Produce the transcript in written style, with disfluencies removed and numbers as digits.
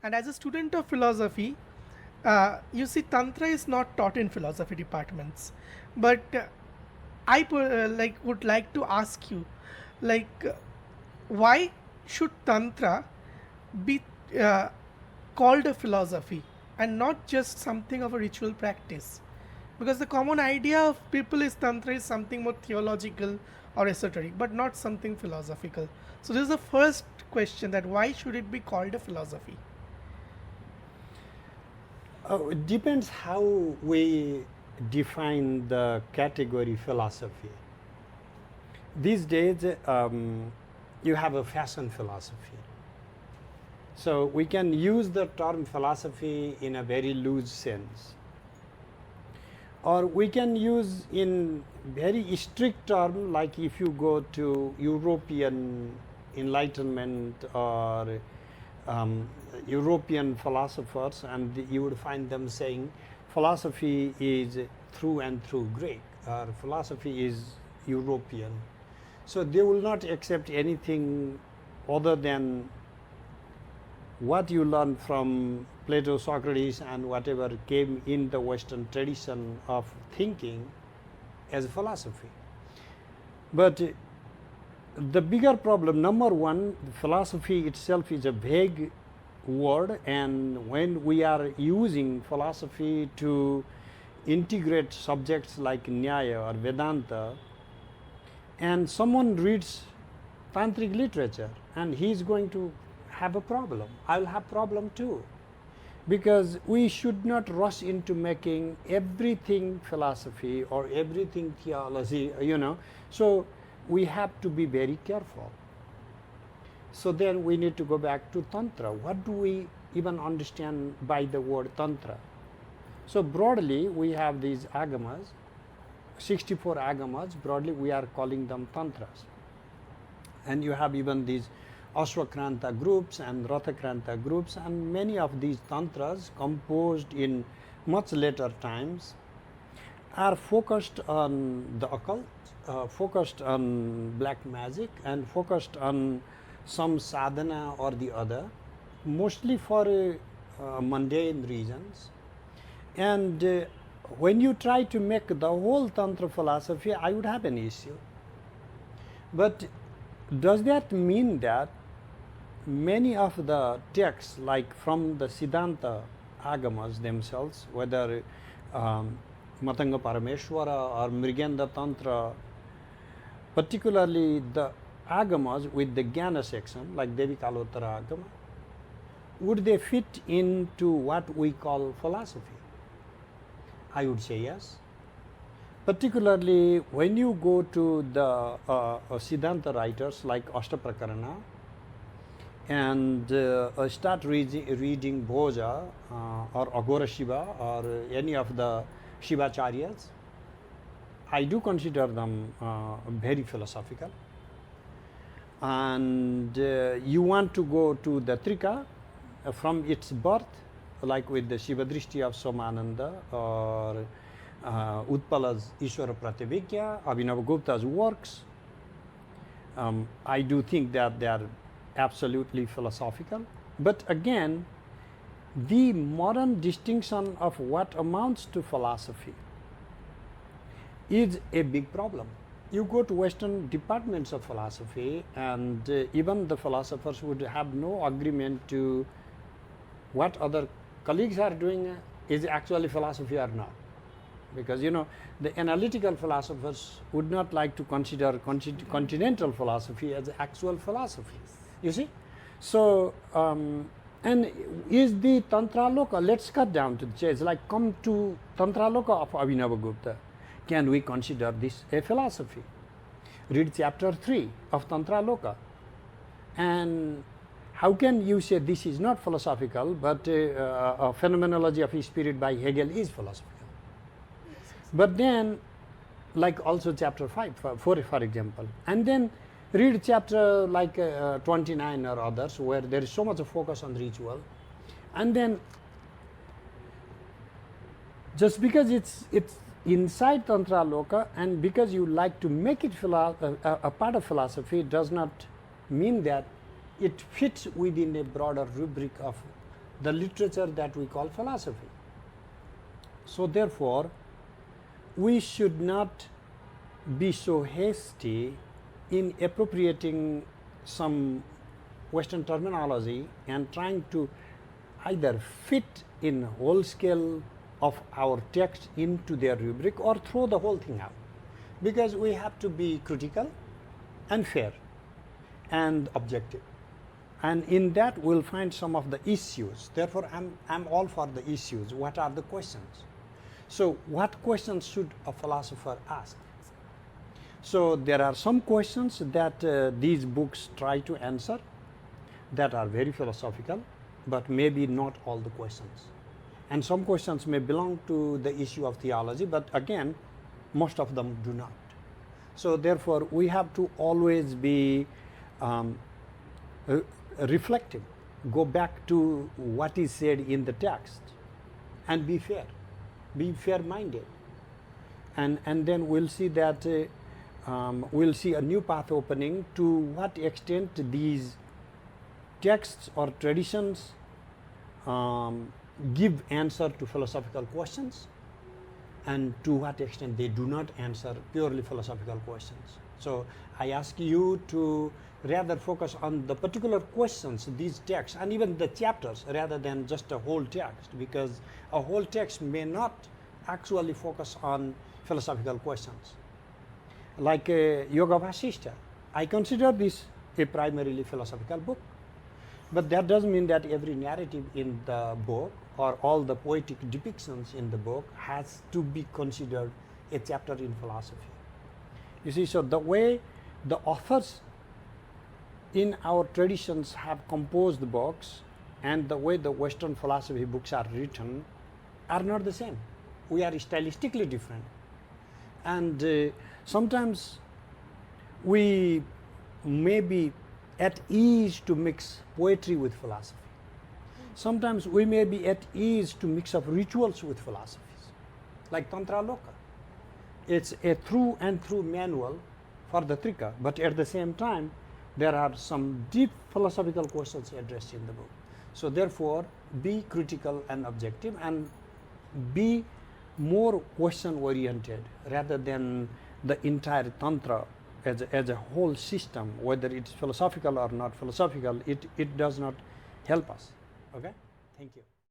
And as a student of philosophy, you see, Tantra is not taught in philosophy departments. But would like to ask you, like, why should Tantra be called a philosophy and not just something of a ritual practice? Because the common idea of people is Tantra is something more theological or esoteric, but not something philosophical. So this is the first question, that why should it be called a philosophy? It depends how we define the category philosophy. These days, you have a fashion philosophy. So we can use the term philosophy in a very loose sense. Or we can use in very strict term, like if you go to European Enlightenment or European philosophers, and you would find them saying philosophy is through and through Greek, or philosophy is European. So they will not accept anything other than what you learn from Plato, Socrates, and whatever came in the Western tradition of thinking as philosophy. But the bigger problem, number one, philosophy itself is a vague word, and when we are using philosophy to integrate subjects like Nyaya or Vedanta, and someone reads Tantric literature and he is going to have a problem. I will have problem too, because we should not rush into making everything philosophy or everything theology, So we have to be very careful. So then we need to go back to Tantra. What do we even understand by the word Tantra? So broadly, we have these agamas, 64 agamas. Broadly, we are calling them Tantras. And you have even these Ashwakranta groups and Rathakranta groups, and many of these Tantras, composed in much later times, are focused on the occult, focused on black magic, and focused on some sadhana or the other, mostly for mundane reasons. And when you try to make the whole Tantra philosophy, I would have an issue. But does that mean that many of the texts, like from the Siddhanta agamas themselves, whether Matanga Parameshwara or Mrigenda Tantra, particularly the agamas with the Jnana section, like Devi Kalottara agama, would they fit into what we call philosophy? I would say yes. Particularly when you go to the Siddhanta writers like Ashtaprakarana and start reading Bhoja or Aghora Shiva or any of the Shivacharyas, I do consider them very philosophical. And you want to go to the Trika from its birth, like with the Shivadrishti of Somananda or Utpala's Ishvara Prativigya, Abhinavagupta's works. I do think that they are absolutely philosophical. But again, the modern distinction of what amounts to philosophy is a big problem. You go to Western departments of philosophy, and even the philosophers would have no agreement to what other colleagues are doing is actually philosophy or not. Because the analytical philosophers would not like to consider continental philosophy as actual philosophy. You see? So, and is the Tantraloka, let's cut down to the chase, like come to Tantraloka of Abhinavagupta. Can we consider this a philosophy? Read chapter 3 of Tantraloka. And how can you say this is not philosophical, but a phenomenology of spirit by Hegel is philosophical? But then, like also chapter 5, for example, and then read chapter like 29 or others, where there is so much of focus on ritual, and then just because it's inside Tantraloka and because you like to make it a part of philosophy does not mean that it fits within a broader rubric of the literature that we call philosophy. So therefore, we should not be so hasty in appropriating some Western terminology and trying to either fit in whole scale of our text into their rubric or throw the whole thing out. Because we have to be critical and fair and objective. And in that we'll find some of the issues. Therefore, I'm all for the issues. What are the questions? So what questions should a philosopher ask? So there are some questions that these books try to answer that are very philosophical, but maybe not all the questions. And some questions may belong to the issue of theology, but again, most of them do not. So therefore, we have to always be reflective, go back to what is said in the text, and be fair, be fair-minded. And then we'll see that we'll see a new path opening to what extent these texts or traditions give answer to philosophical questions, and to what extent they do not answer purely philosophical questions. So I ask you to rather focus on the particular questions, these texts, and even the chapters, rather than just a whole text, because a whole text may not actually focus on philosophical questions. Like Yoga Vāsiṣṭha, I consider this a primarily philosophical book. But that doesn't mean that every narrative in the book or all the poetic depictions in the book has to be considered a chapter in philosophy. You see, so the way the authors in our traditions have composed the books and the way the Western philosophy books are written are not the same. We are stylistically different. And sometimes we may be at ease to mix poetry with philosophy. Sometimes we may be at ease to mix up rituals with philosophies, like Tantraloka. It's a through and through manual for the Trika, but at the same time, there are some deep philosophical questions addressed in the book. So therefore, be critical and objective, and be more question-oriented rather than the entire Tantra as a whole system, whether it's philosophical or not philosophical, it does not help us. Okay? Thank you.